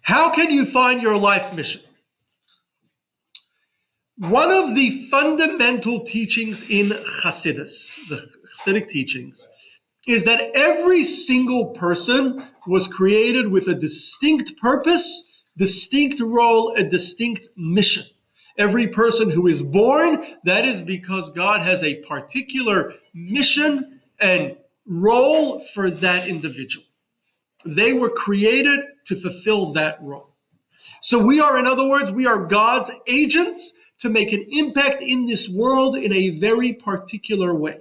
How can you find your life mission? One of the fundamental teachings in Hasidus, the Hasidic teachings, is that every single person was created with a distinct purpose, distinct role, a distinct mission. Every person who is born, that is because God has a particular mission and role for that individual. They were created to fulfill that role. So we are, in other words, we are God's agents to make an impact in this world in a very particular way.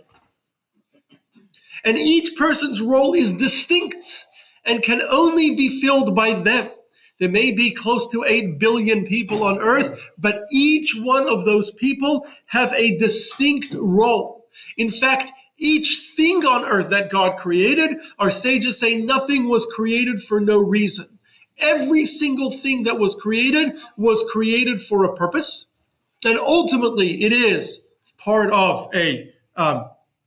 And each person's role is distinct and can only be filled by them. There may be close to 8 billion people on earth, but each one of those people have a distinct role. In fact, each thing on earth that God created, our sages say nothing was created for no reason. Every single thing that was created for a purpose. And ultimately, it is part of a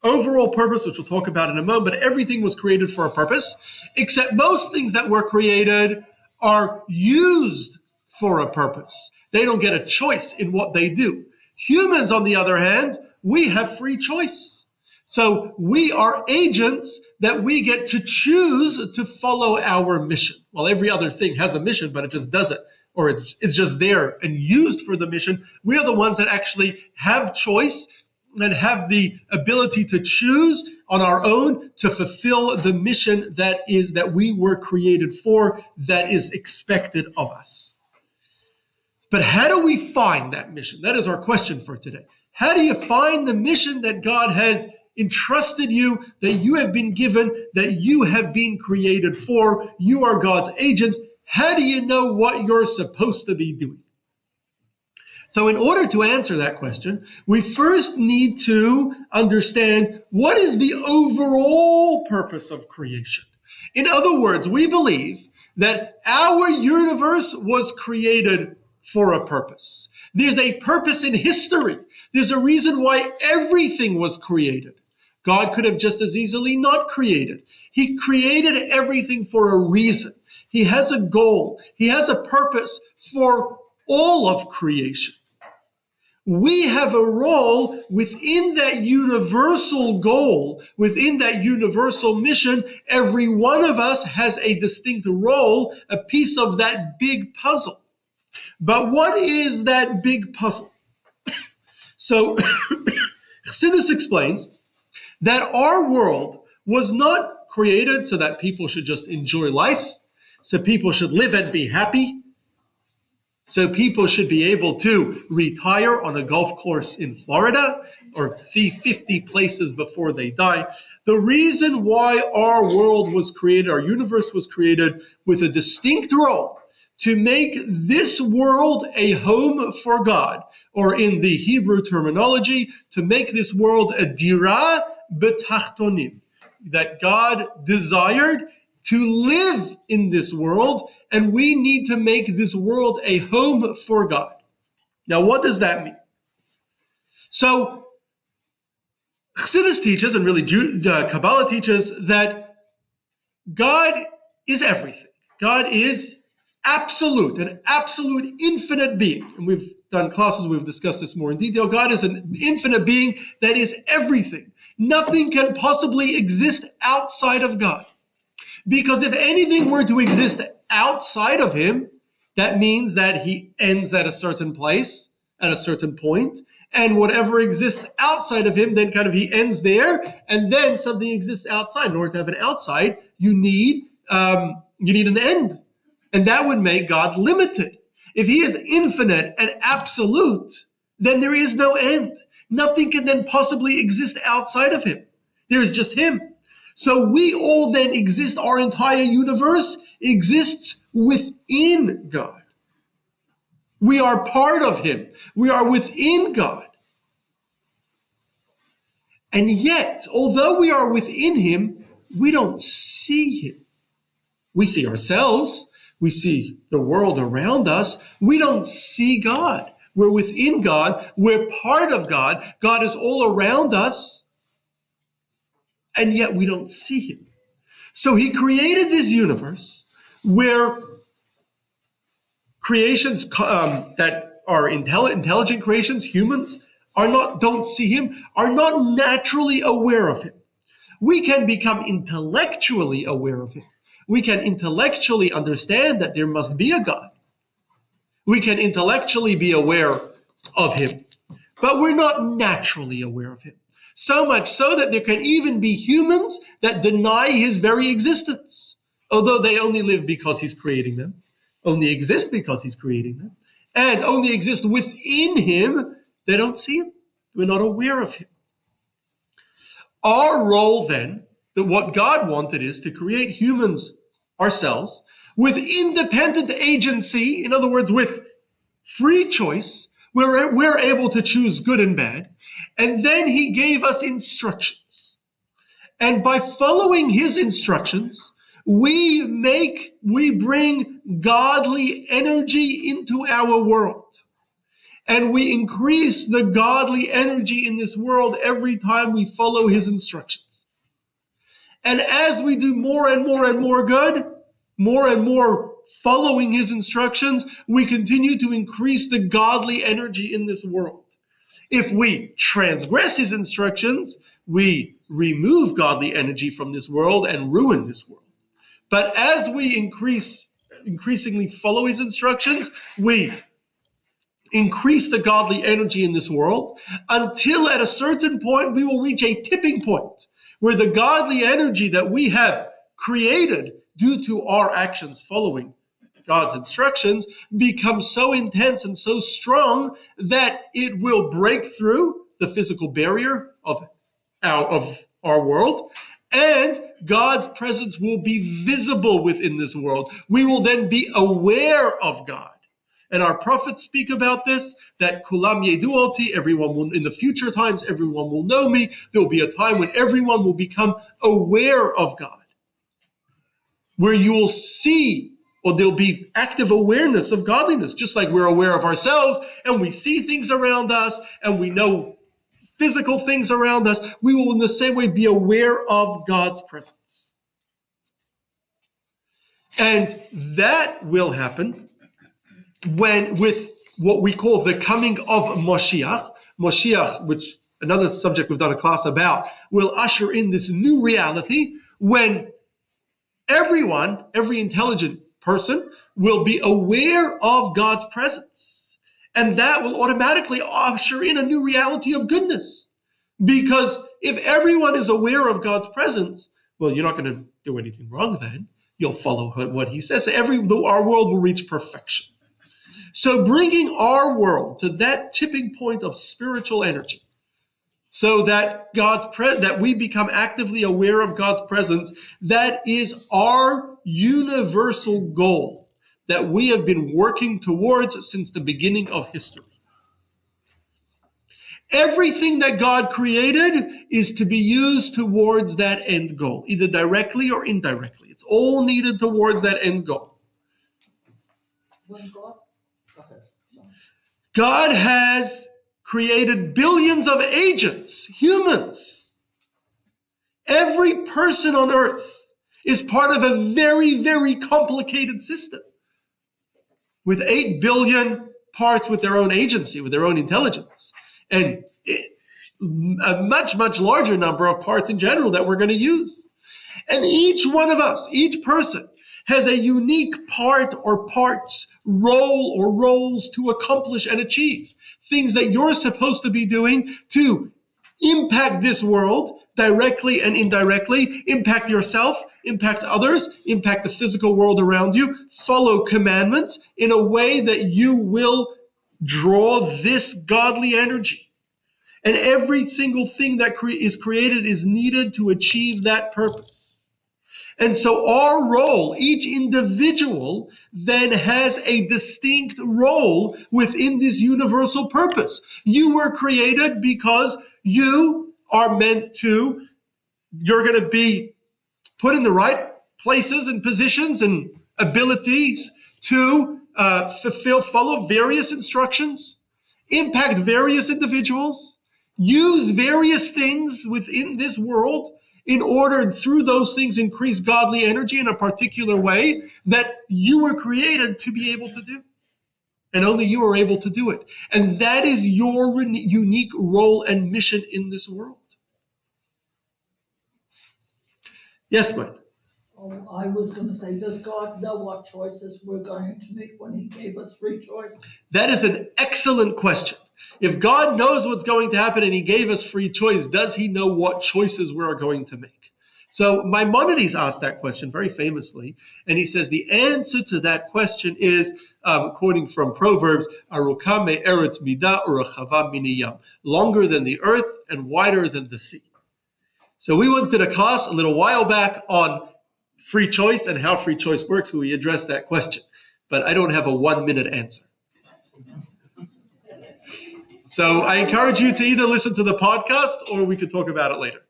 overall purpose, which we'll talk about in a moment, but everything was created for a purpose, except most things that were created are used for a purpose. They don't get a choice in what they do. Humans, on the other hand, we have free choice. So we are agents that we get to choose to follow our mission. Well, every other thing has a mission, but it just doesn't, or it's just there and used for the mission. We are the ones that actually have choice and have the ability to choose on our own to fulfill the mission that we were created for, that is expected of us. But how do we find that mission? That is our question for today. How do you find the mission that God has entrusted you, that you have been given, that you have been created for? You are God's agent. How do you know what you're supposed to be doing? So in order to answer that question, we first need to understand what is the overall purpose of creation. In other words, we believe that our universe was created for a purpose. There's a purpose in history. There's a reason why everything was created. God could have just as easily not created. He created everything for a reason. He has a goal. He has a purpose for all of creation. We have a role within that universal goal, within that universal mission. Every one of us has a distinct role, a piece of that big puzzle. But what is that big puzzle? So Chassidus explains that our world was not created so that people should just enjoy life, so people should live and be happy, so people should be able to retire on a golf course in Florida or see 50 places before they die. The reason why our world was created, our universe was created with a distinct role to make this world a home for God, or in the Hebrew terminology, to make this world a dirah b'tachtonim, that God desired to live in this world, and we need to make this world a home for God. Now, what does that mean? So, Chassidus teaches, and really Kabbalah teaches, that God is everything. God is absolute, an absolute infinite being. And we've done classes, we've discussed this more in detail. God is an infinite being that is everything. Nothing can possibly exist outside of God. Because if anything were to exist outside of him, that means that he ends at a certain place, at a certain point, and whatever exists outside of him, then kind of he ends there, and then something exists outside. In order to have an outside, you need an end. And that would make God limited. If he is infinite and absolute, then there is no end. Nothing can then possibly exist outside of him. There is just him. So we all then exist, our entire universe exists within God. We are part of him. We are within God. And yet, although we are within him, we don't see him. We see ourselves. We see the world around us. We don't see God. We're within God. We're part of God. God is all around us. And yet we don't see him. So he created this universe where creations that are intelligent creations, humans, don't see him, are not naturally aware of him. We can become intellectually aware of him. We can intellectually understand that there must be a God. We can intellectually be aware of him, but we're not naturally aware of him. So much so that there can even be humans that deny his very existence, although they only live because he's creating them, only exist because he's creating them, and only exist within him. They don't see him. We're not aware of him. Our role then, that what God wanted, is to create humans ourselves with independent agency, in other words, with free choice, where we're able to choose good and bad. And then he gave us instructions. And by following his instructions, we bring godly energy into our world. And we increase the godly energy in this world every time we follow his instructions. And as we do more and more and more good, more and more following his instructions, we continue to increase the godly energy in this world. If we transgress his instructions, we remove godly energy from this world and ruin this world. But as we increasingly follow his instructions, we increase the godly energy in this world until at a certain point we will reach a tipping point where the godly energy that we have created due to our actions following God's instructions becomes so intense and so strong that it will break through the physical barrier of our world, and God's presence will be visible within this world. We will then be aware of God. And our prophets speak about this, that kulam yedu oti, everyone will, in the future times, everyone will know me. There will be a time when everyone will become aware of God, where you will see, or there'll be active awareness of godliness, just like we're aware of ourselves and we see things around us and we know physical things around us. We will in the same way be aware of God's presence. And that will happen with what we call the coming of Moshiach. Moshiach, which another subject we've done a class about, will usher in this new reality when everyone, every intelligent person, will be aware of God's presence. And that will automatically usher in a new reality of goodness. Because if everyone is aware of God's presence, well, you're not going to do anything wrong then. You'll follow what he says. Our world will reach perfection. So bringing our world to that tipping point of spiritual energy, so that that we become actively aware of God's presence, that is our universal goal that we have been working towards since the beginning of history. Everything that God created is to be used towards that end goal, either directly or indirectly. It's all needed towards that end goal. God has created billions of agents, humans. Every person on earth is part of a very, very complicated system with 8 billion parts with their own agency, with their own intelligence, and a much, much larger number of parts in general that we're going to use. And each one of us, each person, has a unique part or parts, role or roles to accomplish and achieve. Things that you're supposed to be doing to impact this world directly and indirectly, impact yourself, impact others, impact the physical world around you, follow commandments in a way that you will draw this godly energy. And every single thing that is created is needed to achieve that purpose. And so our role, each individual, then has a distinct role within this universal purpose. You were created because you're going to be put in the right places and positions and abilities to follow various instructions, impact various individuals, use various things within this world in order, through those things, increase godly energy in a particular way that you were created to be able to do. And only you are able to do it. And that is your unique role and mission in this world. Yes, ma'am. Oh, I was going to say, does God know what choices we're going to make when he gave us free choice? That is an excellent question. If God knows what's going to happen and he gave us free choice, does he know what choices we're going to make? So Maimonides asked that question very famously, and he says the answer to that question is, quoting from Proverbs, Aruka me'eretz mida urachava miniyam, longer than the earth and wider than the sea. So we once did a class a little while back on free choice and how free choice works, where we addressed that question. But I don't have a 1-minute answer. So I encourage you to either listen to the podcast or we could talk about it later.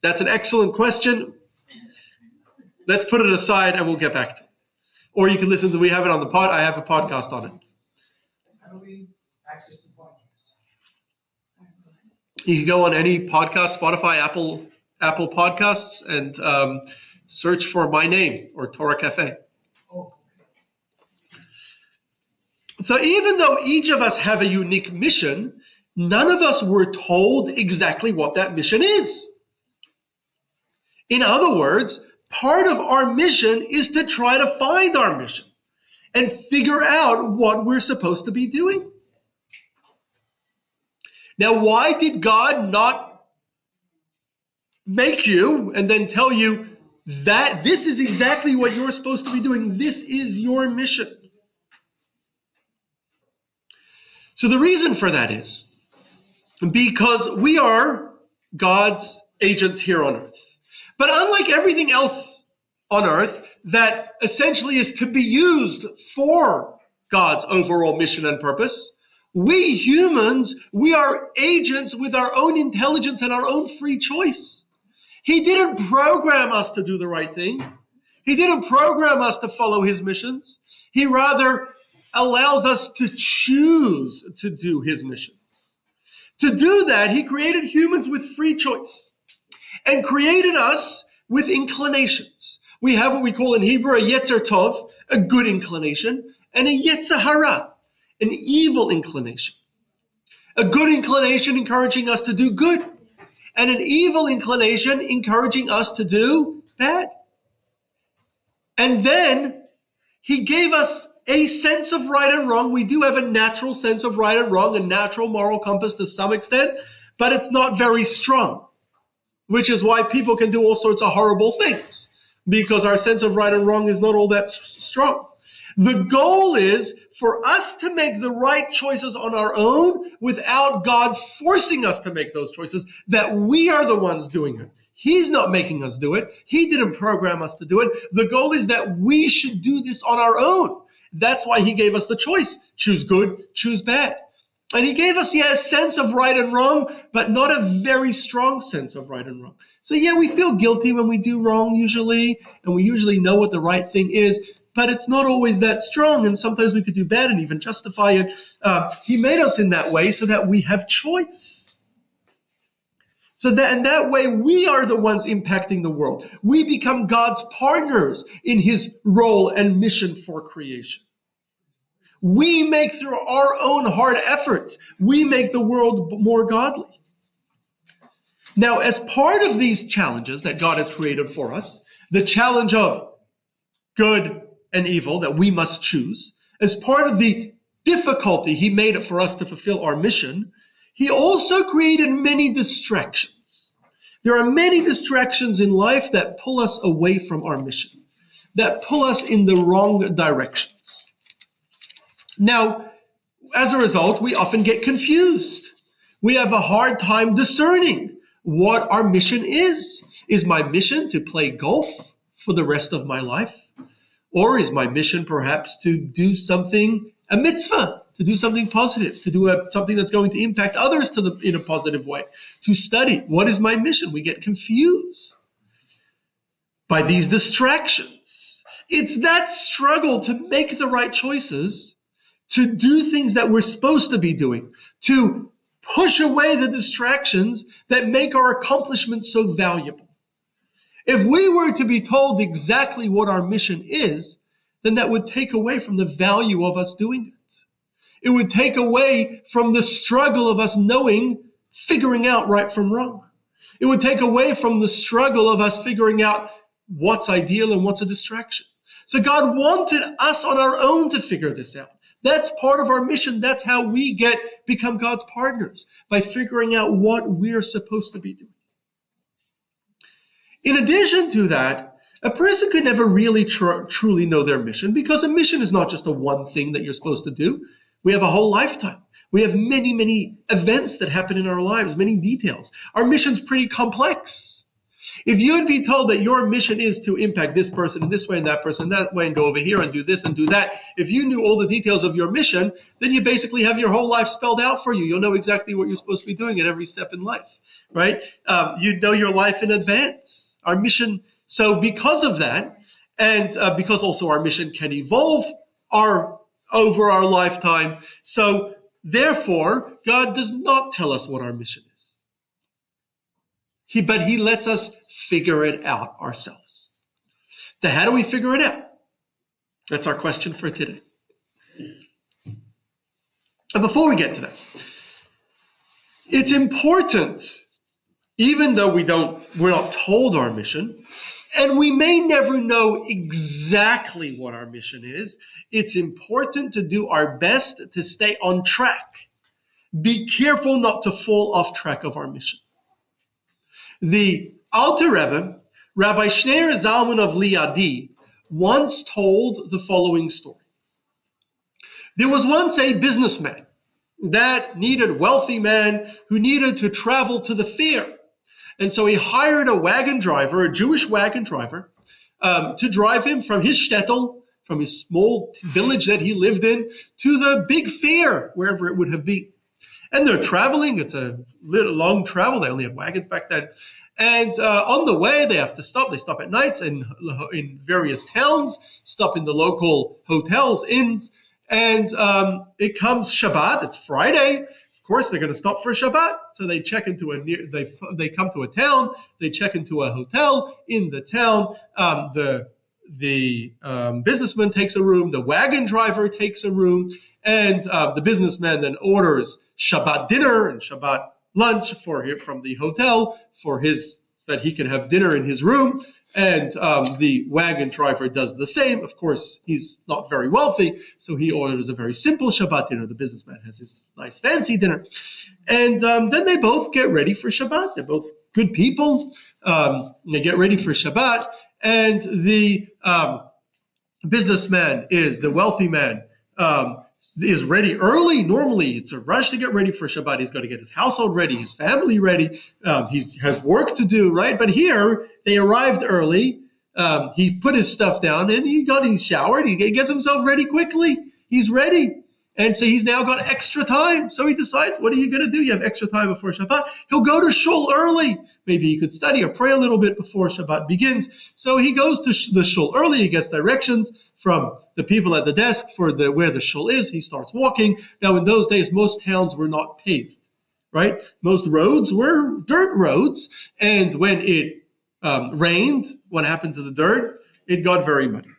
That's an excellent question. Let's put it aside and we'll get back to it. Or you can listen to, we have it on the pod. I have a podcast on it. How do we access the podcast? You can go on any podcast, Spotify, Apple Podcasts, and search for my name or Torah Cafe. So even though each of us have a unique mission, none of us were told exactly what that mission is. In other words, part of our mission is to try to find our mission and figure out what we're supposed to be doing. Now, why did God not make you and then tell you that this is exactly what you're supposed to be doing? This is your mission. So the reason for that is because we are God's agents here on earth. But unlike everything else on earth that essentially is to be used for God's overall mission and purpose, we humans, we are agents with our own intelligence and our own free choice. He didn't program us to do the right thing. He didn't program us to follow his missions. He rather allows us to choose to do his missions. To do that, he created humans with free choice and created us with inclinations. We have what we call in Hebrew a yetzer tov, a good inclination, and a yetzer hara, an evil inclination. A good inclination encouraging us to do good, and an evil inclination encouraging us to do bad. And then he gave us a sense of right and wrong. We do have a natural sense of right and wrong, a natural moral compass to some extent, but it's not very strong, which is why people can do all sorts of horrible things, because our sense of right and wrong is not all that strong. The goal is for us to make the right choices on our own without God forcing us to make those choices, that we are the ones doing it. He's not making us do it. He didn't program us to do it. The goal is that we should do this on our own. That's why he gave us the choice. Choose good, choose bad. And he gave us, a sense of right and wrong, but not a very strong sense of right and wrong. So we feel guilty when we do wrong usually, and we usually know what the right thing is, but it's not always that strong, and sometimes we could do bad and even justify it. He made us in that way so that we have choice. So that way we are the ones impacting the world. We become God's partners in his role and mission for creation. We make through our own hard efforts, we make the world more godly. Now, as part of these challenges that God has created for us, the challenge of good and evil that we must choose, as part of the difficulty he made it for us to fulfill our mission, he also created many distractions. There are many distractions in life that pull us away from our mission, that pull us in the wrong directions. Now, as a result, we often get confused. We have a hard time discerning what our mission is. Is my mission to play golf for the rest of my life? Or is my mission perhaps to do something, a mitzvah, to do something positive, to do something that's going to impact others in a positive way, to study? What is my mission? We get confused by these distractions. It's that struggle to make the right choices, to do things that we're supposed to be doing, to push away the distractions that make our accomplishments so valuable. If we were to be told exactly what our mission is, then that would take away from the value of us doing it. It would take away from the struggle of us figuring out right from wrong. It would take away from the struggle of us figuring out what's ideal and what's a distraction. So God wanted us on our own to figure this out. That's part of our mission. That's how we become God's partners, by figuring out what we're supposed to be doing. In addition to that, a person could never really truly know their mission, because a mission is not just a one thing that you're supposed to do. We have a whole lifetime. We have many, many events that happen in our lives, many details. Our mission's pretty complex. If you would be told that your mission is to impact this person in this way and that person that way and go over here and do this and do that, if you knew all the details of your mission, then you basically have your whole life spelled out for you. You'll know exactly what you're supposed to be doing at every step in life, right? You know your life in advance. Our mission, so because of that, and because also our mission can evolve over our lifetime, so therefore, God does not tell us what our mission is. But he lets us figure it out ourselves. So how do we figure it out? That's our question for today. And before we get to that, it's important, even though we're not told our mission, and we may never know exactly what our mission is, it's important to do our best to stay on track. Be careful not to fall off track of our mission. The Alter Rebbe, Rabbi Shneir Zalman of Liadi, once told the following story. There was once a businessman wealthy man who needed to travel to the fair. And so he hired a Jewish wagon driver, to drive him from his shtetl, from his small village that he lived in, to the big fair, wherever it would have been. And they're traveling. It's a long travel. They only had wagons back then. And on the way, they have to stop. They stop at nights in various towns, stop in the local hotels, inns. And it comes Shabbat. It's Friday. Of course, they're going to stop for Shabbat. So they check into they come to a town. They check into a hotel. In the town, the businessman takes a room. The wagon driver takes a room. And the businessman then orders Shabbat dinner and Shabbat lunch from the hotel so that he can have dinner in his room. And the wagon driver does the same. Of course, he's not very wealthy, so he orders a very simple Shabbat dinner. The businessman has his nice fancy dinner. And then they both get ready for Shabbat. They're both good people. They get ready for Shabbat. And the businessman the wealthy man, is ready early. Normally, it's a rush to get ready for Shabbat. He's got to get his household ready, his family ready. He has work to do, right? But here, they arrived early. He put his stuff down, and he showered. He gets himself ready quickly. He's ready. And so he's now got extra time. So he decides, what are you going to do? You have extra time before Shabbat. He'll go to shul early. Maybe he could study or pray a little bit before Shabbat begins. So he goes to the shul early. He gets directions from the people at the desk for where the shul is. He starts walking. Now, in those days, most towns were not paved, right? Most roads were dirt roads. And when it rained, what happened to the dirt? It got very muddy.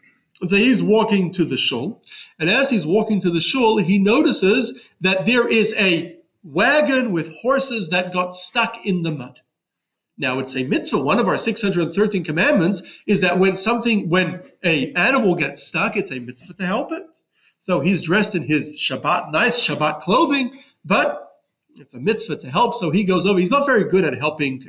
And so he's walking to the shul. And as he's walking to the shul, he notices that there is a wagon with horses that got stuck in the mud. Now, it's a mitzvah. One of our 613 commandments is that when an animal gets stuck, it's a mitzvah to help it. So he's dressed in his nice Shabbat clothing, but it's a mitzvah to help. So he goes over. He's not very good at helping,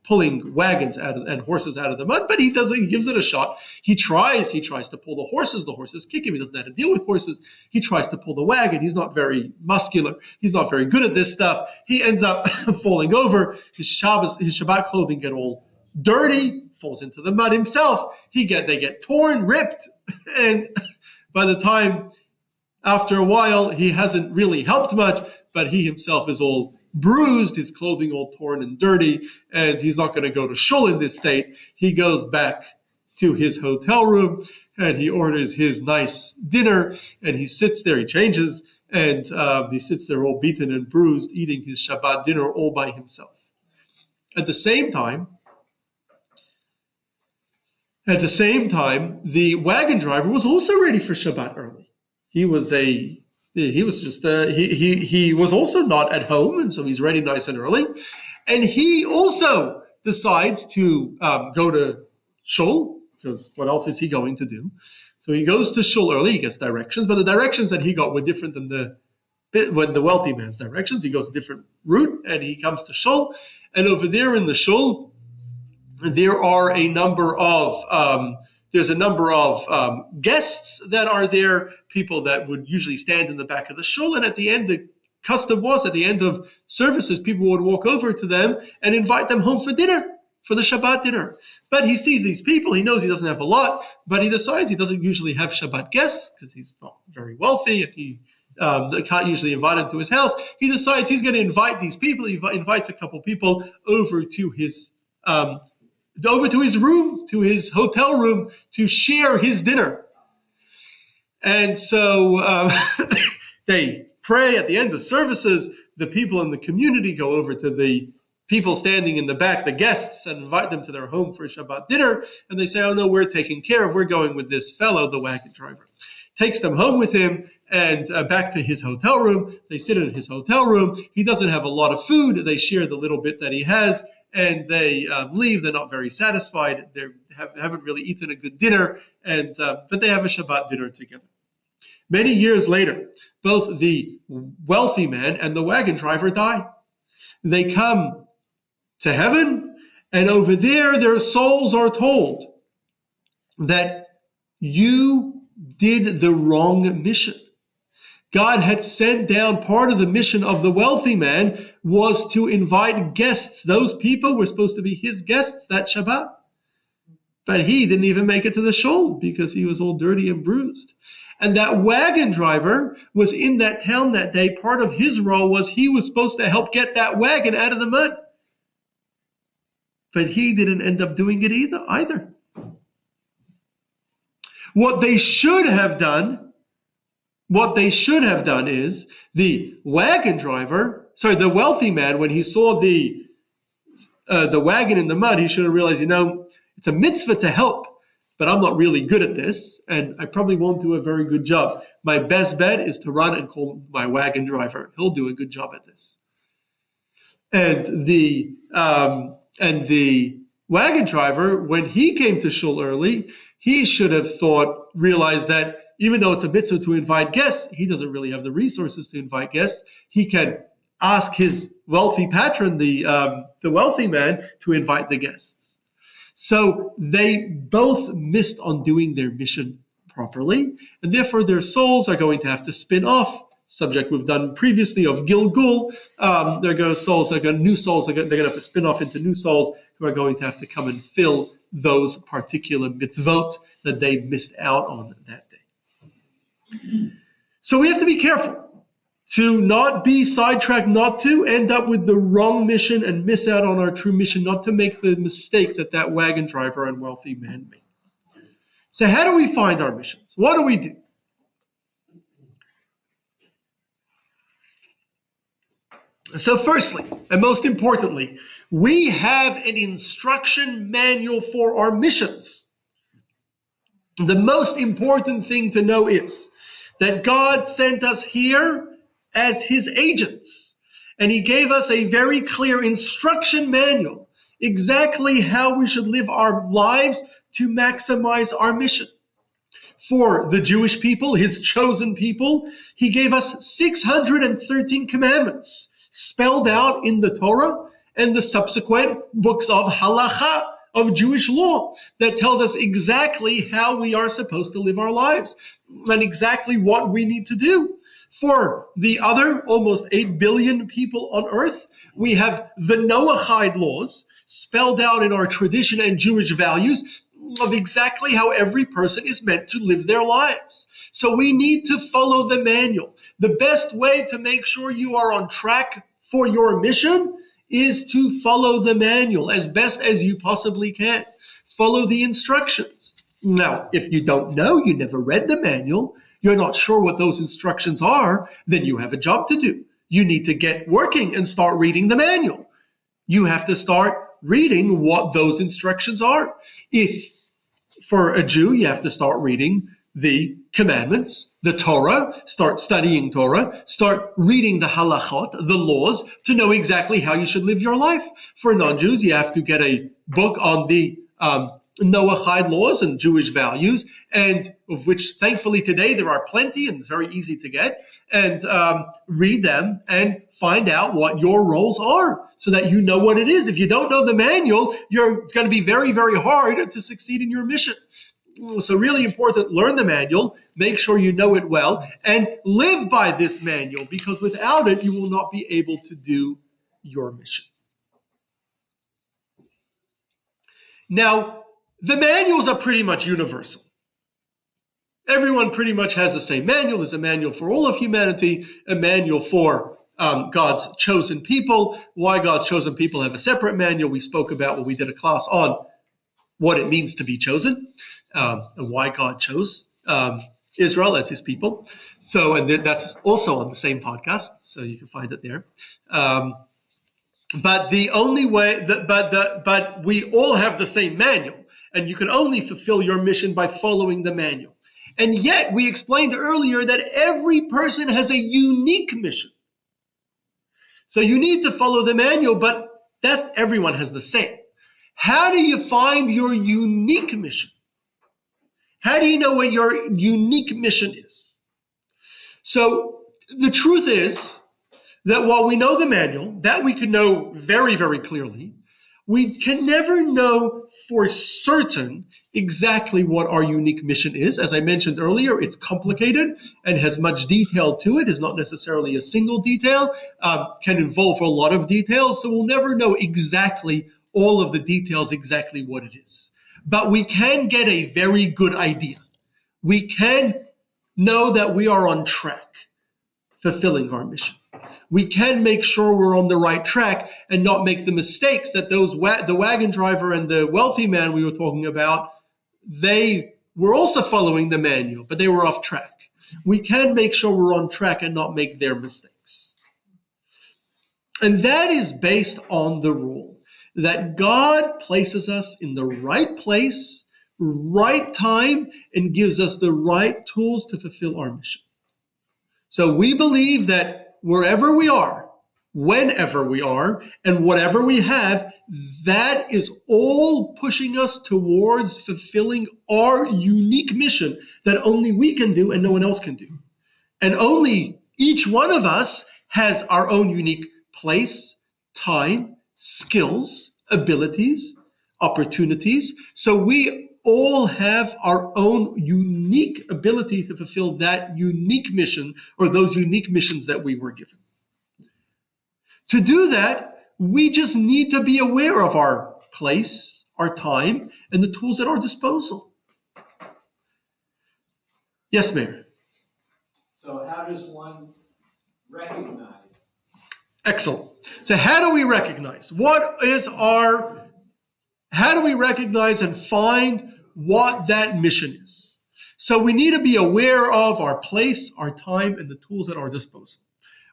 pulling wagons and horses out of the mud, but he gives it a shot. He tries to pull the horses kick him. He doesn't know how to deal with horses. He tries to pull the wagon. He's not very muscular. He's not very good at this stuff. He ends up falling over. His Shabbat clothing get all dirty, falls into the mud himself. They get torn, ripped, and by the time, after a while, he hasn't really helped much, but he himself is all bruised, his clothing all torn and dirty, and he's not going to go to shul in this state. He goes back to his hotel room, and he orders his nice dinner, and he sits there, he changes, and he sits there all beaten and bruised, eating his Shabbat dinner all by himself. At the same time, At the same time, the wagon driver was also ready for Shabbat early. He was also not at home, and so he's ready nice and early. And he also decides to go to shul, because what else is he going to do? So he goes to shul early. He gets directions, but the directions that he got were different than the wealthy man's directions. He goes a different route, and he comes to shul. And over there in the shul, there are a number of guests that are there, people that would usually stand in the back of the shul, and at the end, the custom was at the end of services, people would walk over to them and invite them home for dinner, for the Shabbat dinner. But he sees these people, he knows he doesn't have a lot, but he decides he doesn't usually have Shabbat guests because he's not very wealthy and he can't usually invite them to his house. He decides he's going to invite these people. He invites a couple people over to his room, to his hotel room, to share his dinner. And so they pray at the end of services. The people in the community go over to the people standing in the back, the guests, and invite them to their home for Shabbat dinner. And they say, oh no, we're taken care of. We're going with this fellow, the wagon driver. Takes them home with him and back to his hotel room. They sit in his hotel room. He doesn't have a lot of food. They share the little bit that he has. And they leave. They're not very satisfied. They haven't really eaten a good dinner, but they have a Shabbat dinner together. Many years later, both the wealthy man and the wagon driver die. They come to heaven, and over there, their souls are told that you did the wrong mission. God had sent down part of the mission of the wealthy man was to invite guests. Those people were supposed to be his guests that Shabbat. But he didn't even make it to the shul because he was all dirty and bruised. And that wagon driver was in that town that day. Part of his role was he was supposed to help get that wagon out of the mud. But he didn't end up doing it either. What they should have done is the wealthy man, when he saw the wagon in the mud, he should have realized, it's a mitzvah to help, but I'm not really good at this, and I probably won't do a very good job. My best bet is to run and call my wagon driver. He'll do a good job at this. And the wagon driver, when he came to shul early, he should have realized that even though it's a mitzvah to invite guests, he doesn't really have the resources to invite guests. He can ask his wealthy patron, the wealthy man, to invite the guests. So they both missed on doing their mission properly, and therefore their souls are going to have to spin off. Subject we've done previously of Gilgul. New souls they're going to have to spin off into new souls who are going to have to come and fill those particular mitzvot that they missed out on that day. So we have to be careful to not be sidetracked, not to end up with the wrong mission and miss out on our true mission, not to make the mistake that wagon driver and wealthy man made. So how do we find our missions? What do we do? So firstly, and most importantly, we have an instruction manual for our missions. The most important thing to know is that God sent us here as his agents, and he gave us a very clear instruction manual, exactly how we should live our lives to maximize our mission. For the Jewish people, his chosen people, he gave us 613 commandments spelled out in the Torah and the subsequent books of halacha, of Jewish law, that tells us exactly how we are supposed to live our lives and exactly what we need to do. For the other almost 8 billion people on earth, we have the Noahide laws spelled out in our tradition and Jewish values of exactly how every person is meant to live their lives. So we need to follow the manual. The best way to make sure you are on track for your mission is to follow the manual as best as you possibly can. Follow the instructions. Now, if you don't know, you never read the manual, you're not sure what those instructions are, then you have a job to do. You need to get working and start reading the manual. You have to start reading what those instructions are. If for a Jew, you have to start reading the commandments, the Torah, start studying Torah, start reading the halachot, the laws, to know exactly how you should live your life. For non-Jews, you have to get a book on the Noahide laws and Jewish values, and of which thankfully today there are plenty and it's very easy to get, and read them and find out what your roles are so that you know what it is. If you don't know the manual, it's going to be very, very hard to succeed in your mission. So really important, learn the manual, make sure you know it well, and live by this manual, because without it, you will not be able to do your mission. Now, the manuals are pretty much universal. Everyone pretty much has the same manual. There's a manual for all of humanity, a manual for God's chosen people. Why God's chosen people have a separate manual. We spoke about when we did a class on what it means to be chosen, and why God chose Israel as his people. So, and that's also on the same podcast, so you can find it there. But the only way, but we all have the same manual, and you can only fulfill your mission by following the manual. And yet, we explained earlier that every person has a unique mission. So you need to follow the manual, but that everyone has the same. How do you find your unique mission? How do you know what your unique mission is? So the truth is that while we know the manual, that we can know very, very clearly, we can never know for certain exactly what our unique mission is. As I mentioned earlier, it's complicated and has much detail to it. It's not necessarily a single detail, can involve a lot of details, so we'll never know exactly all of the details, exactly what it is. But we can get a very good idea. We can know that we are on track fulfilling our mission. We can make sure we're on the right track and not make the mistakes that the wagon driver and the wealthy man we were talking about, they were also following the manual, but they were off track. We can make sure we're on track and not make their mistakes. And that is based on the rule that God places us in the right place, right time, and gives us the right tools to fulfill our mission. So we believe that wherever we are, whenever we are, and whatever we have, that is all pushing us towards fulfilling our unique mission that only we can do and no one else can do. And only each one of us has our own unique place, time, skills, abilities, opportunities. So we all have our own unique ability to fulfill that unique mission, or those unique missions that we were given. To do that, we just need to be aware of our place, our time, and the tools at our disposal. Yes, Mayor. So how does one recognize? Excellent. So how do we recognize? How do we recognize and find what that mission is? So we need to be aware of our place, our time, and the tools at our disposal,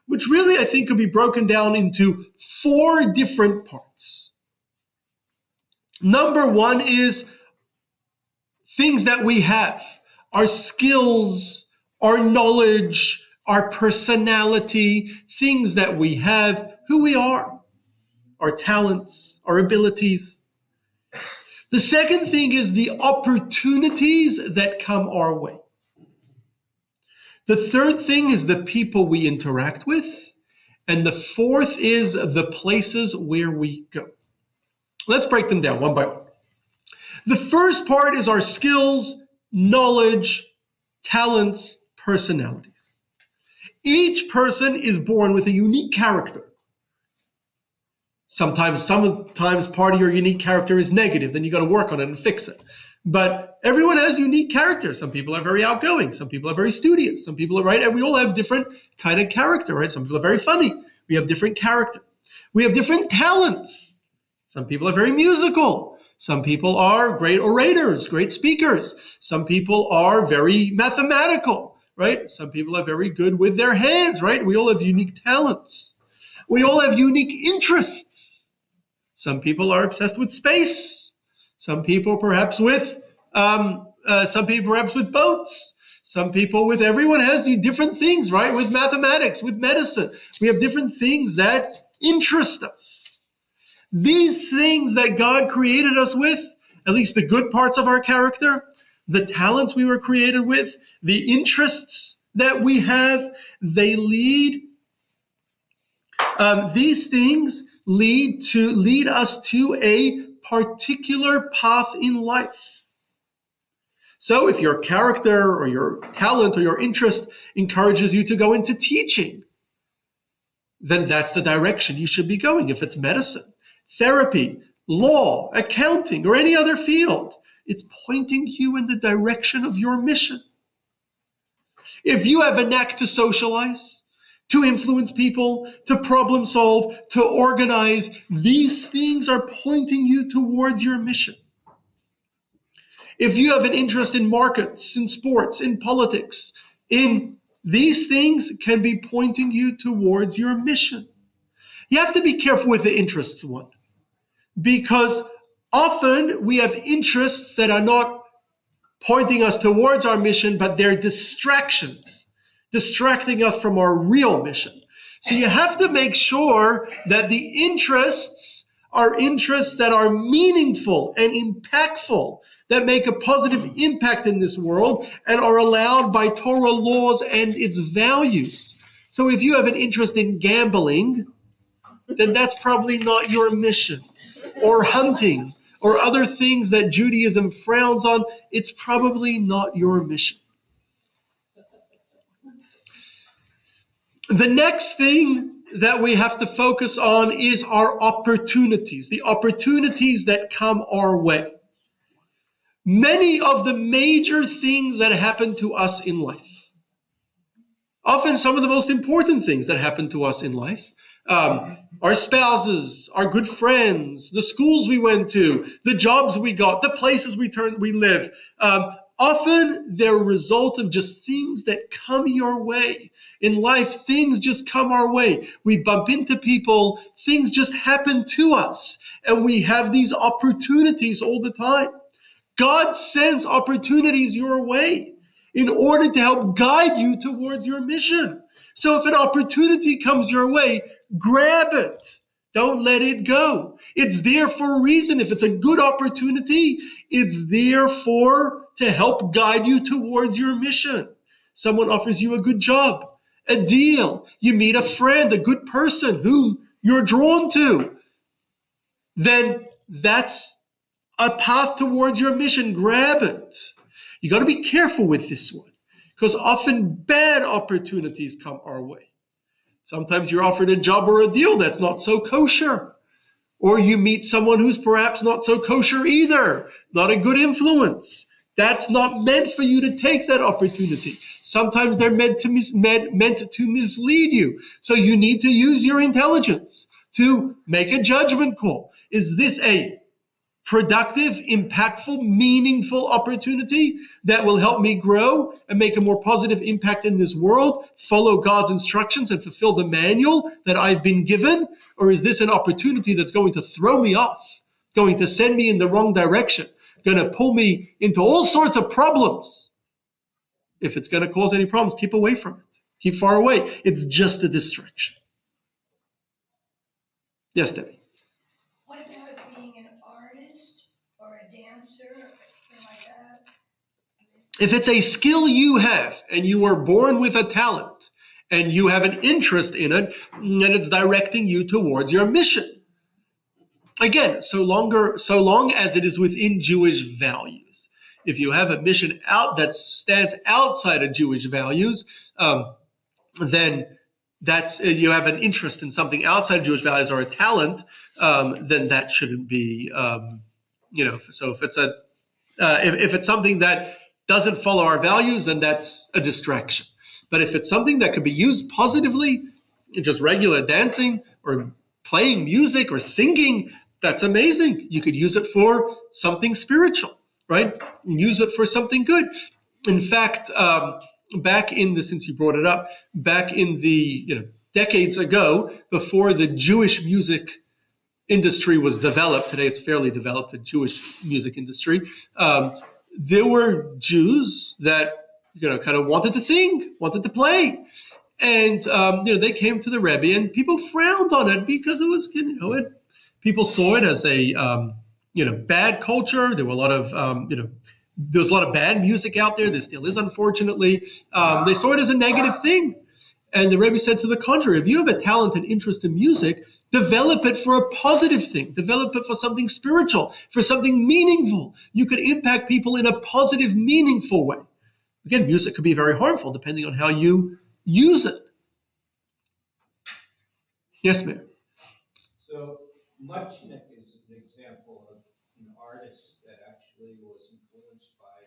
which really I think could be broken down into 4 different parts. Number 1 is things that we have, our skills, our knowledge, our personality, things that we have, who we are, our talents, our abilities. The second thing is the opportunities that come our way. The third thing is the people we interact with. And the fourth is the places where we go. Let's break them down one by one. The first part is our skills, knowledge, talents, personalities. Each person is born with a unique character. Sometimes part of your unique character is negative, then you got to work on it and fix it. But everyone has unique characters. Some people are very outgoing. Some people are very studious. Some people are right. And we all have different kind of character, right? Some people are very funny. We have different character. We have different talents. Some people are very musical. Some people are great orators, great speakers. Some people are very mathematical, right? Some people are very good with their hands, right? We all have unique talents. We all have unique interests. Some people are obsessed with space. Some people perhaps with Some people perhaps with boats. Some people with, everyone has different things, right? With mathematics, with medicine. We have different things that interest us. These things that God created us with, at least the good parts of our character, the talents we were created with, the interests that we have, they lead, these things lead us to a particular path in life. So if your character or your talent or your interest encourages you to go into teaching, then that's the direction you should be going. If it's medicine, therapy, law, accounting, or any other field, it's pointing you in the direction of your mission. If you have a knack to socialize, to influence people, to problem solve, to organize, these things are pointing you towards your mission. If you have an interest in markets, in sports, in politics, in these things can be pointing you towards your mission. You have to be careful with the interests one, because often we have interests that are not pointing us towards our mission, but they're distractions, distracting us from our real mission. So you have to make sure that the interests are interests that are meaningful and impactful, that make a positive impact in this world and are allowed by Torah laws and its values. So if you have an interest in gambling, then that's probably not your mission. Or hunting, or other things that Judaism frowns on, it's probably not your mission. The next thing that we have to focus on is our opportunities, the opportunities that come our way. Many of the major things that happen to us in life, often some of the most important things that happen to us in life, our spouses, our good friends, the schools we went to, the jobs we got, the places we live, often they're a result of just things that come your way. In life, things just come our way. We bump into people, things just happen to us, and we have these opportunities all the time. God sends opportunities your way in order to help guide you towards your mission. So if an opportunity comes your way, grab it. Don't let it go. It's there for a reason. If it's a good opportunity, it's there to help guide you towards your mission. Someone offers you a good job, a deal. You meet a friend, a good person whom you're drawn to. Then that's a path towards your mission. Grab it. You got to be careful with this one, because often bad opportunities come our way. Sometimes you're offered a job or a deal that's not so kosher, or you meet someone who's perhaps not so kosher either, not a good influence. That's not meant for you to take that opportunity. Sometimes they're meant to mislead you. So you need to use your intelligence to make a judgment call. Is this a productive, impactful, meaningful opportunity that will help me grow and make a more positive impact in this world, follow God's instructions and fulfill the manual that I've been given? Or is this an opportunity that's going to throw me off, going to send me in the wrong direction, going to pull me into all sorts of problems? If it's going to cause any problems, keep away from it. Keep far away. It's just a distraction. Yes, Debbie? What about being an artist or a dancer or something like that? If it's a skill you have and you were born with a talent and you have an interest in it, and it's directing you towards your mission. Again, so long as it is within Jewish values. If you have a mission that stands outside of Jewish values, then that's you have an interest in something outside of Jewish values or a talent, then that shouldn't be, So if it's something that doesn't follow our values, then that's a distraction. But if it's something that could be used positively, just regular dancing or playing music or singing, that's amazing. You could use it for something spiritual, right? Use it for something good. In fact, since you brought it up, back in the decades ago, before the Jewish music industry was developed, today it's fairly developed, the Jewish music industry, there were Jews that kind of wanted to sing, wanted to play, and they came to the Rebbe, and people frowned on it because it was people saw it as a bad culture. There were a lot of there was a lot of bad music out there. There still is, unfortunately. They saw it as a negative thing. And the Rebbe said to the contrary, if you have a talent and interest in music, develop it for a positive thing. Develop it for something spiritual, for something meaningful. You could impact people in a positive, meaningful way. Again, music could be very harmful depending on how you use it. Yes, ma'am. So Muchnick is an example of an artist that actually was influenced by the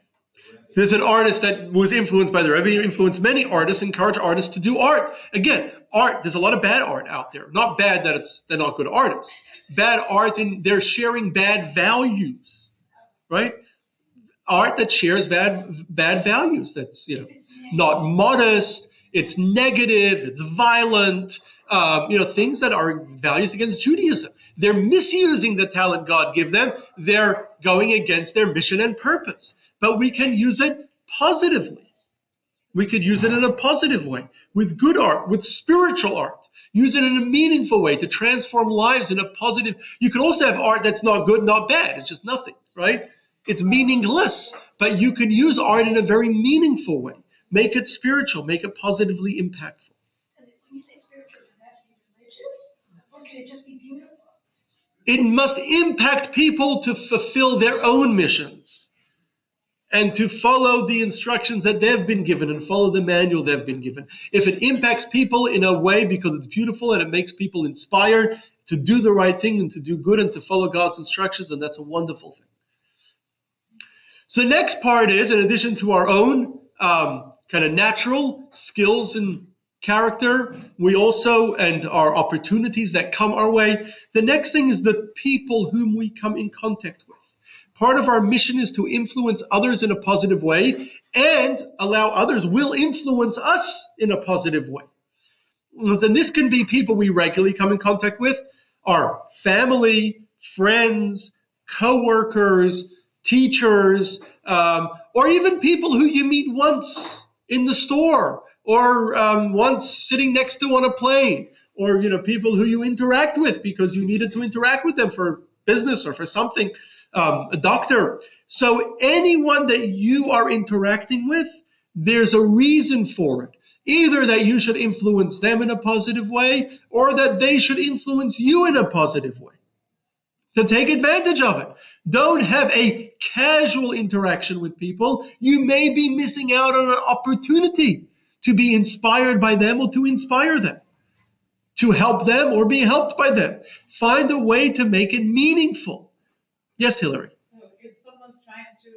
Rebbe. There's an artist that was influenced by the Rebbe, influenced many artists, encouraged artists to do art. Again, art, there's a lot of bad art out there. Not bad that they're not good artists. Bad art and they're sharing bad values, right? Art that shares bad values. That's not modest. It's negative. It's violent. Things that are values against Judaism. They're misusing the talent God gave them. They're going against their mission and purpose. But we can use it positively. We could use it in a positive way, with good art, with spiritual art. Use it in a meaningful way to transform lives in a positive. You could also have art that's not good, not bad. It's just nothing, right? It's meaningless. But you can use art in a very meaningful way. Make it spiritual. Make it positively impactful. When you say spiritual, does that have to be religious? Or can it just be beautiful? It must impact people to fulfill their own missions and to follow the instructions that they've been given and follow the manual they've been given. If it impacts people in a way because it's beautiful and it makes people inspired to do the right thing and to do good and to follow God's instructions, then that's a wonderful thing. So the next part is, in addition to our own kind of natural skills and character, we also, and our opportunities that come our way, the next thing is the people whom we come in contact with. Part of our mission is to influence others in a positive way and allow others will influence us in a positive way. And this can be people we regularly come in contact with, our family, friends, co-workers, teachers, or even people who you meet once in the store or once sitting next to on a plane, or people who you interact with because you needed to interact with them for business or for something, a doctor. So anyone that you are interacting with, there's a reason for it. Either that you should influence them in a positive way or that they should influence you in a positive way. To take advantage of it. Don't have a casual interaction with people. You may be missing out on an opportunity to be inspired by them or to inspire them, to help them or be helped by them. Find a way to make it meaningful. Yes, Hillary. So if someone's trying to,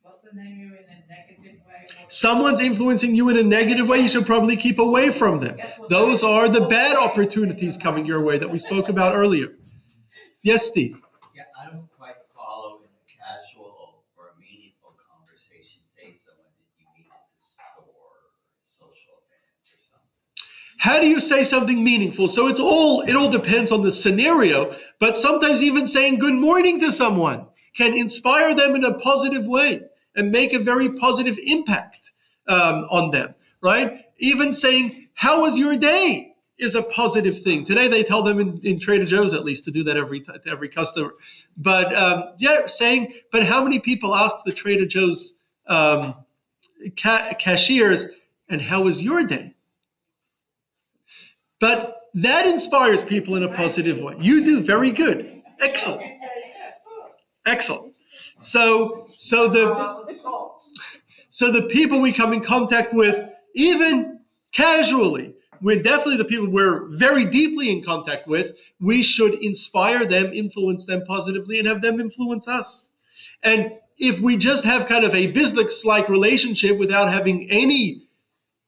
what's the name, you in a negative way? Someone's influencing you in a negative way, you should probably keep away from them. Those are the bad opportunities coming your way that we spoke about earlier. Yes, Steve. Yeah, I don't quite follow in a casual or meaningful conversation, say someone that you meet at the store or social event or something. How do you say something meaningful? So it all depends on the scenario, but sometimes even saying good morning to someone can inspire them in a positive way and make a very positive impact on them, right? Even saying, how was your day? Is a positive thing. Today they tell them in Trader Joe's at least to do that to every customer. But saying, but how many people ask the Trader Joe's cashiers, and how was your day? But that inspires people in a positive way. You do very good. Excellent. Excellent. So the people we come in contact with, even casually, we're definitely the people we're very deeply in contact with. We should inspire them, influence them positively, and have them influence us. And if we just have kind of a business-like relationship without having any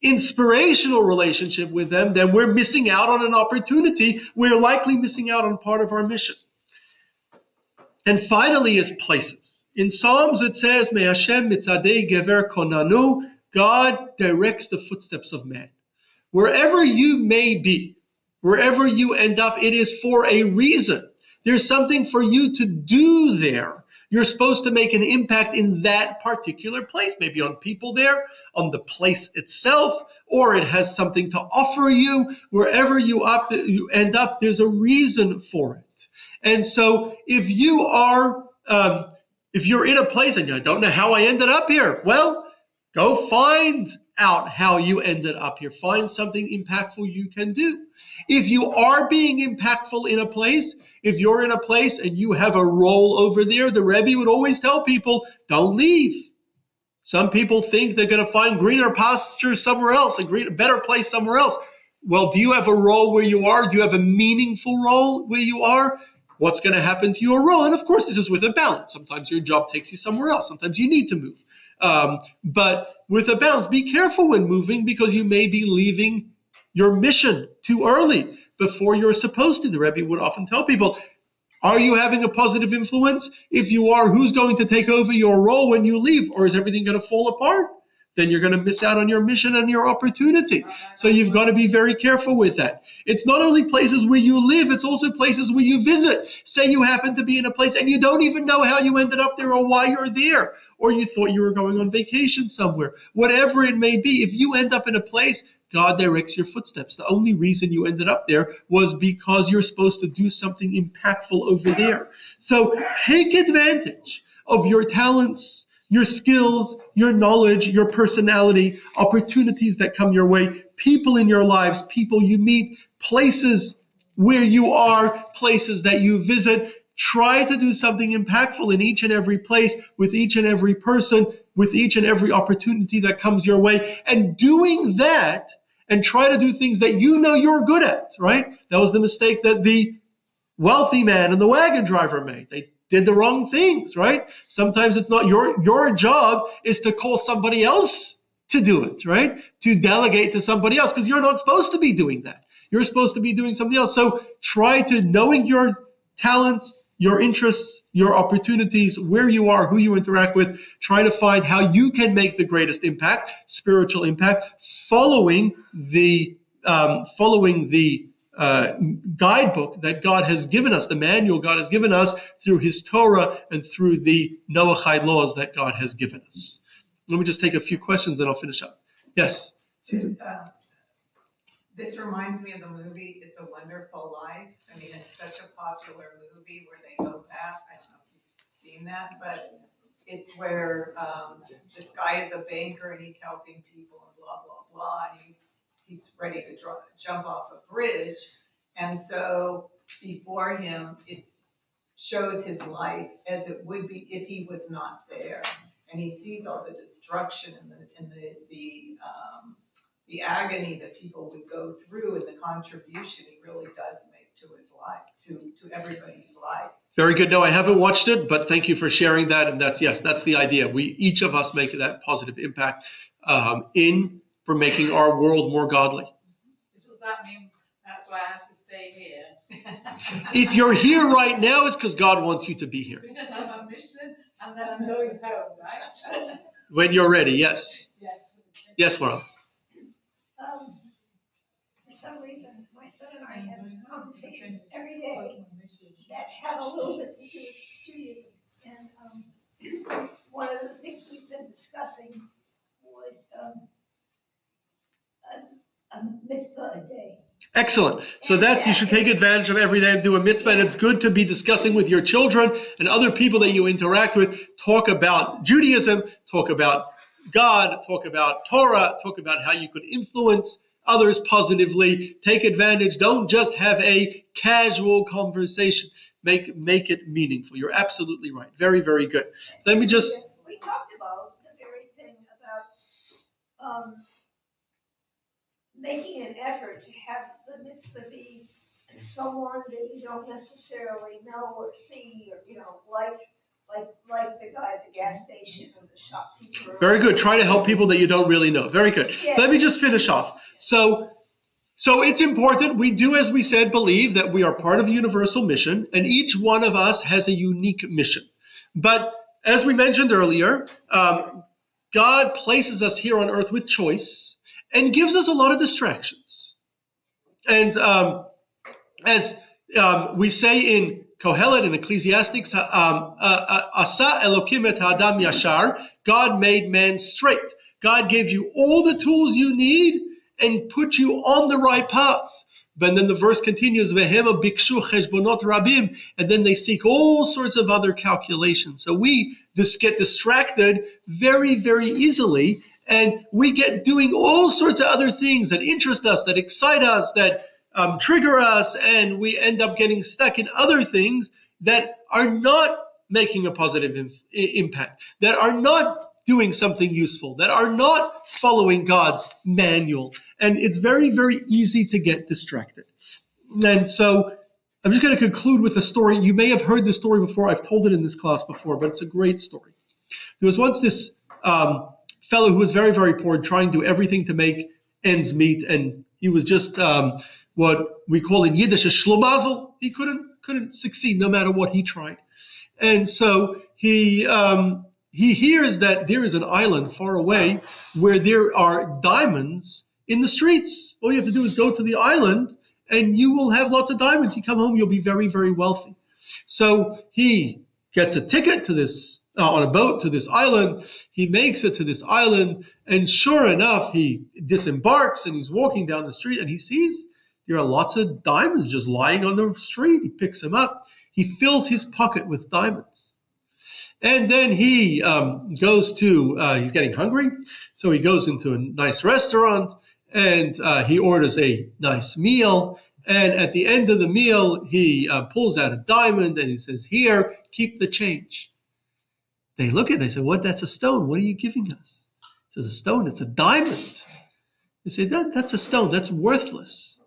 inspirational relationship with them, then we're missing out on an opportunity. We're likely missing out on part of our mission. And finally is places. In Psalms it says, Me Hashem mitzadei gever konanu, God directs the footsteps of man. Wherever you may be, wherever you end up, it is for a reason. There's something for you to do there. You're supposed to make an impact in that particular place, maybe on people there, on the place itself, or it has something to offer you. Wherever you end up, there's a reason for it. And so if you're in a place and you don't know how I ended up here, well, go find out how you ended up here. Find something impactful you can do. If you are being impactful in a place, if you're in a place and you have a role over there, the Rebbe would always tell people, don't leave. Some people think they're going to find greener pastures somewhere else, a better place somewhere else. Well, do you have a role where you are? Do you have a meaningful role where you are? What's going to happen to your role? And of course, this is with a balance. Sometimes your job takes you somewhere else. Sometimes you need to move. But with a balance, be careful when moving because you may be leaving your mission too early before you're supposed to. The Rebbe would often tell people, are you having a positive influence? If you are, who's going to take over your role when you leave? Or is everything going to fall apart? Then you're going to miss out on your mission and your opportunity. So you've got to be very careful with that. It's not only places where you live, it's also places where you visit. Say you happen to be in a place and you don't even know how you ended up there or why you're there, or you thought you were going on vacation somewhere. Whatever it may be, if you end up in a place, God directs your footsteps. The only reason you ended up there was because you're supposed to do something impactful over there. So take advantage of your talents, your skills, your knowledge, your personality, opportunities that come your way, people in your lives, people you meet, places where you are, places that you visit. Try to do something impactful in each and every place, with each and every person, with each and every opportunity that comes your way. And doing that, and try to do things that you know you're good at, right? That was the mistake that the wealthy man and the wagon driver made. They did the wrong things, right? Sometimes it's not your job is to call somebody else to do it, right? To delegate to somebody else, because you're not supposed to be doing that. You're supposed to be doing something else. So try to, knowing your talents, your interests, your opportunities, where you are, who you interact with, try to find how you can make the greatest impact, spiritual impact, following the guidebook that God has given us, the manual God has given us through His Torah and through the Noahide laws that God has given us. Let me just take a few questions, then I'll finish up. Yes, Susan. This reminds me of the movie It's a Wonderful Life. I mean, it's such a popular movie where they go back. I don't know if you've seen that, but it's where this guy is a banker and he's helping people and blah, blah, blah. And he's ready to jump off a bridge. And so before him, it shows his life as it would be if he was not there. And he sees all the destruction and the agony that people would go through and the contribution he really does make to his life, to everybody's life. Very good. No, I haven't watched it, but thank you for sharing that. And that's the idea. Each of us make that positive impact for making our world more godly. Does that mean that's why I have to stay here? If you're here right now, it's because God wants you to be here. Because I have a mission and then I'm going home, right? When you're ready, yes. Yes. Yes, Marla. For some reason, my son and I have conversations every day that have a little bit to do with Judaism. And one of the things we've been discussing was a mitzvah a day. Excellent. So you should take advantage of every day and do a mitzvah. And it's good to be discussing with your children and other people that you interact with. Talk about Judaism, talk about God, talk about Torah, talk about how you could influence others positively. Take advantage. Don't just have a casual conversation. Make it meaningful. You're absolutely right. Very, very good. Let me just... We talked about the very thing about making an effort to have the mitzvah be someone that you don't necessarily know or see, or like the guy at the gas station or the shopkeeper. Very good. Try to help people that you don't really know. Very good. Yeah. Let me just finish off. So it's important. We do, as we said, believe that we are part of a universal mission, and each one of us has a unique mission. But as we mentioned earlier, God places us here on earth with choice and gives us a lot of distractions. And as we say in Kohelet in Ecclesiastes, Asa Elokim et Adam Yashar, God made man straight. God gave you all the tools you need and put you on the right path. But then the verse continues, Vehema bikshu cheshbonot rabim, and then they seek all sorts of other calculations. So we just get distracted very, very easily, and we get doing all sorts of other things that interest us, that excite us, that trigger us, and we end up getting stuck in other things that are not making a positive impact, that are not doing something useful, that are not following God's manual. And it's very, very easy to get distracted. And so I'm just going to conclude with a story. You may have heard this story before. I've told it in this class before, but it's a great story. There was once this fellow who was very, very poor, trying to do everything to make ends meet, and he was just what we call in Yiddish a shlomazel. He couldn't succeed no matter what he tried. And so he hears that there is an island far away where there are diamonds in the streets. All you have to do is go to the island and you will have lots of diamonds. You come home, you'll be very, very wealthy. So he gets a ticket to this, on a boat to this island. He makes it to this island, and sure enough, he disembarks and he's walking down the street and he sees there are lots of diamonds just lying on the street. He picks them up. He fills his pocket with diamonds. And then he goes to, he's getting hungry, so he goes into a nice restaurant and he orders a nice meal. And at the end of the meal, he pulls out a diamond and he says, "Here, keep the change." They look at it, they say, "What? That's a stone. What are you giving us?" He says, "A stone? It's a diamond." They say, that's a stone. That's worthless."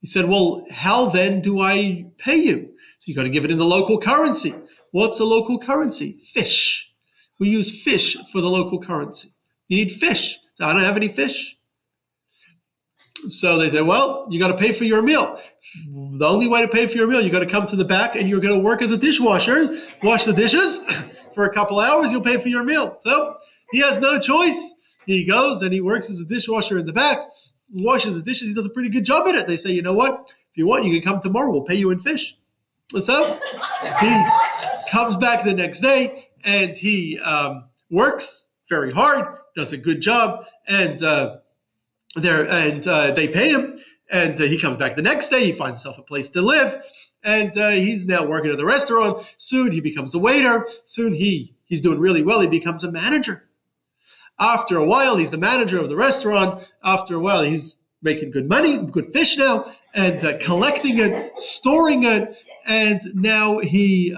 He said, "Well, how then do I pay you?" So you got to give it in the local currency. What's the local currency? Fish. We use fish for the local currency. You need fish. So I don't have any fish. So they say, "Well, you got to pay for your meal. The only way to pay for your meal, you got to come to the back and you're going to work as a dishwasher, wash the dishes for a couple hours. You'll pay for your meal." So he has no choice. He goes and he works as a dishwasher in the back, washes the dishes. He does a pretty good job at it. They say, "You know what? If you want, you can come tomorrow. We'll pay you in fish." And so he comes back the next day and he works very hard, does a good job, and they pay him. And he comes back the next day. He finds himself a place to live, and he's now working at the restaurant. Soon he becomes a waiter. Soon he's doing really well. He becomes a manager. After a while, he's the manager of the restaurant. After a while, he's making good money, good fish now, and collecting it, storing it. And now he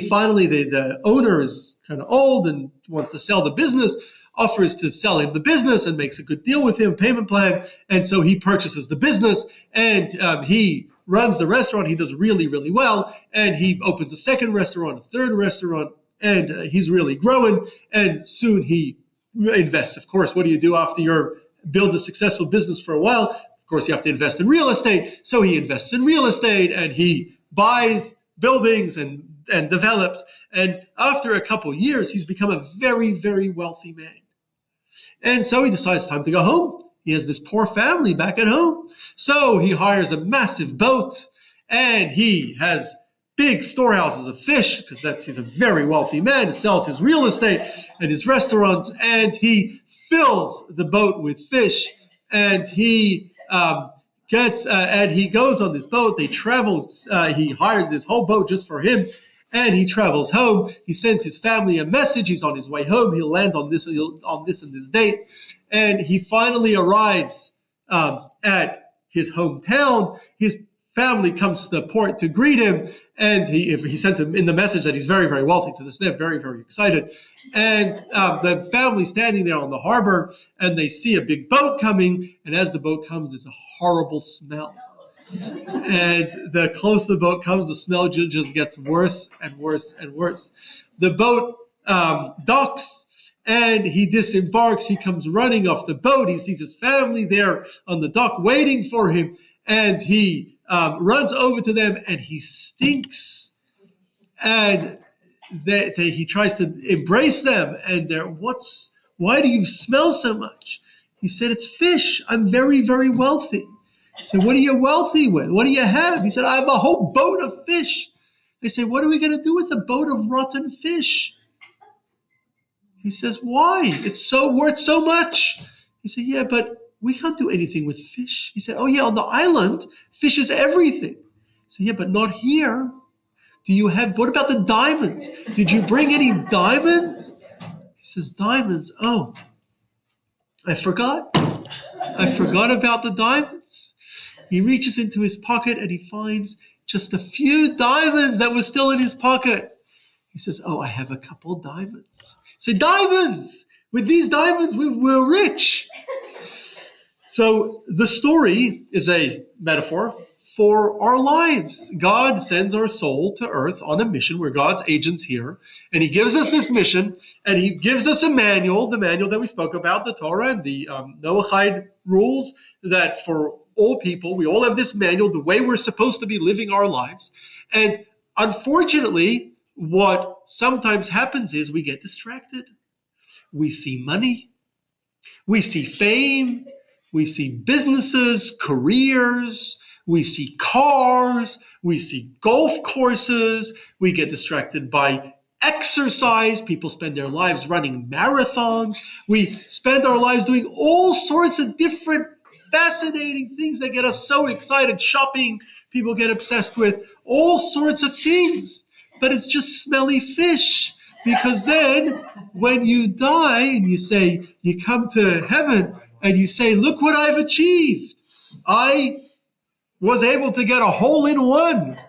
finally, the owner is kind of old and wants to sell the business, offers to sell him the business and makes a good deal with him, payment plan. And so he purchases the business and he runs the restaurant. He does really, really well. And he opens a second restaurant, a third restaurant, and he's really growing. And soon he invests. Of course, what do you do after you build a successful business for a while? Of course, you have to invest in real estate. So he invests in real estate and he buys buildings and develops. And after a couple of years, he's become a very, very wealthy man. And so he decides it's time to go home. He has this poor family back at home. So he hires a massive boat and he has big storehouses of fish, because he's a very wealthy man. He sells his real estate and his restaurants, and he fills the boat with fish. And he he goes on this boat. They travel. He hired this whole boat just for him, and he travels home. He sends his family a message. He's on his way home. He'll land on this and this date, and he finally arrives at his hometown. His family comes to the port to greet him, and he sent them in the message that he's very, very wealthy. To this, they're very, very excited. And the family standing there on the harbor, and they see a big boat coming, and as the boat comes, there's a horrible smell. And the closer the boat comes, the smell just gets worse and worse and worse. The boat docks, and he disembarks. He comes running off the boat. He sees his family there on the dock waiting for him, and he runs over to them, and he stinks. And he tries to embrace them, and why do you smell so much? He said, "It's fish. I'm very, very wealthy." He said, what are you wealthy with? What do you have? He said, I have a whole boat of fish. They say, what are we going to do with a boat of rotten fish? He says, why? It's so worth so much. He said, yeah, but we can't do anything with fish. He said, oh yeah, on the island, fish is everything. He said, yeah, but not here. What about the diamonds? Did you bring any diamonds? He says, diamonds? Oh, I forgot. I forgot about the diamonds. He reaches into his pocket and he finds just a few diamonds that were still in his pocket. He says, oh, I have a couple diamonds. Say, diamonds! With these diamonds, we're rich. So the story is a metaphor for our lives. God sends our soul to earth on a mission. We're God's agents here. And he gives us this mission, and he gives us a manual, the manual that we spoke about, the Torah and the Noahide rules, that for all people, we all have this manual, the way we're supposed to be living our lives. And unfortunately, what sometimes happens is we get distracted. We see money. We see fame. We see businesses, careers. We see cars. We see golf courses. We get distracted by exercise. People spend their lives running marathons. We spend our lives doing all sorts of different fascinating things that get us so excited. Shopping, people get obsessed with all sorts of things. But it's just smelly fish. Because then when you die and you come to heaven and you say, look what I've achieved. I was able to get a hole in one.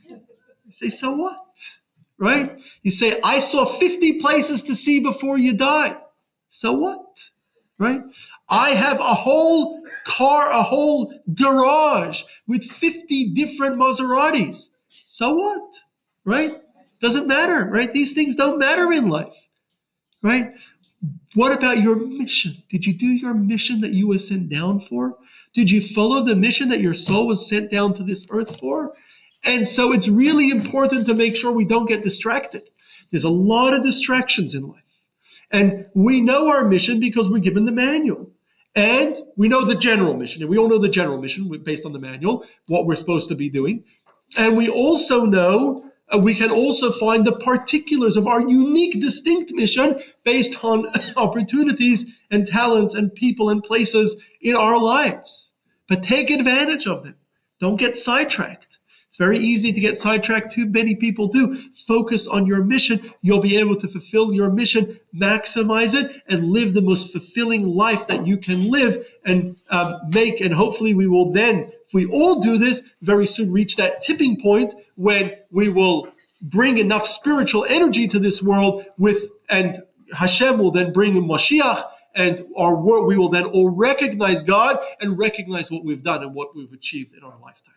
You say, so what? Right? You say, I saw 50 places to see before you die. So what? Right? I have a whole car, a whole garage with 50 different Maseratis. So what? Right? Doesn't matter, right? These things don't matter in life, right? What about your mission? Did you do your mission that you were sent down for? Did you follow the mission that your soul was sent down to this earth for? And so it's really important to make sure we don't get distracted. There's a lot of distractions in life. And we know our mission because we're given the manual. And we know the general mission. And we all know the general mission based on the manual, what we're supposed to be doing. And we also know, we can also find the particulars of our unique, distinct mission based on opportunities and talents and people and places in our lives. But take advantage of them. Don't get sidetracked. It's very easy to get sidetracked. Too many people do. Focus on your mission. You'll be able to fulfill your mission, maximize it, and live the most fulfilling life that you can live and make. And hopefully we will then, if we all do this, very soon reach that tipping point when we will bring enough spiritual energy to this world and Hashem will then bring in Mashiach, and our world, we will then all recognize God and recognize what we've done and what we've achieved in our lifetime.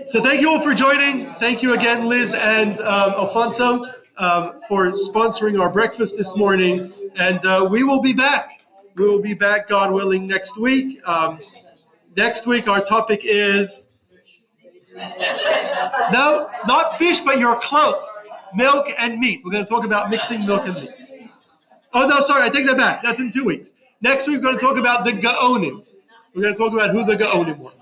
So thank you all for joining. Thank you again, Liz and Alfonso, for sponsoring our breakfast this morning. And we will be back. We will be back, God willing, next week. Next week, our topic is... No, not fish, but you're close. Milk and meat. We're going to talk about mixing milk and meat. Oh, no, sorry, I take that back. That's in 2 weeks. Next week, we're going to talk about the Gaonim. We're going to talk about who the Gaonim were.